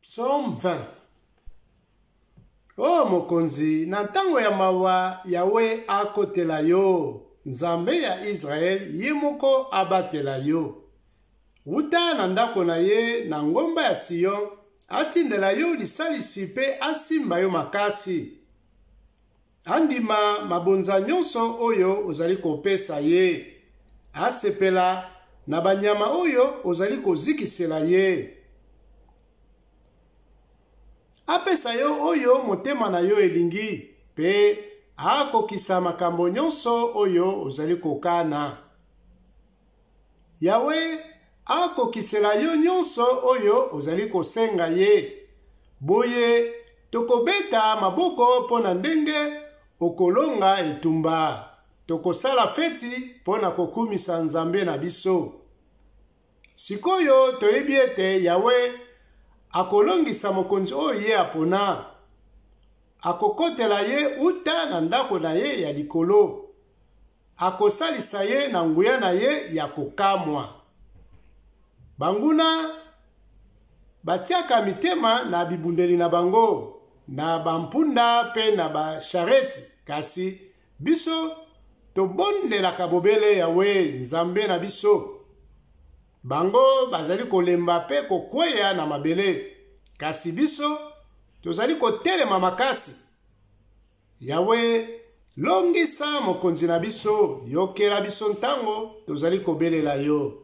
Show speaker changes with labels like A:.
A: Psaume 20. O mokonzi, na ntango ya mawa Yawe akotela yo, Nzambe ya Israel ye moko abatela yo. Wuta na ndako na ye na ngomba ya Sion, atindela yo lisalisi pe asimba yo makasi. Andima mabonza nyonso oyo ozali kopesa ye. Asepela na banyama oyo ozali kozikisela ye. Apesa yo oyo motema na yo elingi, pe akokisa makambo nyonso oyo ozali kokana. Yawe akokisela yo nyonso oyo ozali kosenga ye. Boye tokobeta maboko pona ndenge okolonga etumba. Tokosala feti pona kokumisa Nzambe na biso. Sikoyo toyebi ete Yawe akolongisa mokonzi oyo ye apona. Akokotela ye uta na ndako na ye ya likolo. Akosalisa ye na nguya na ye ya kokamwa. Banguna batiaka mitema na bibundeli na bango, na bampunda pe na bashareti, kasi biso tobondelaka bobele Yawe Nzambe na biso. Bango bazali kolemba pe kokweya na mabele, kasi biso tozali kotelema makasi. Yawe longisa mokonzi na biso, yokela biso ntango tozali kobelela yo.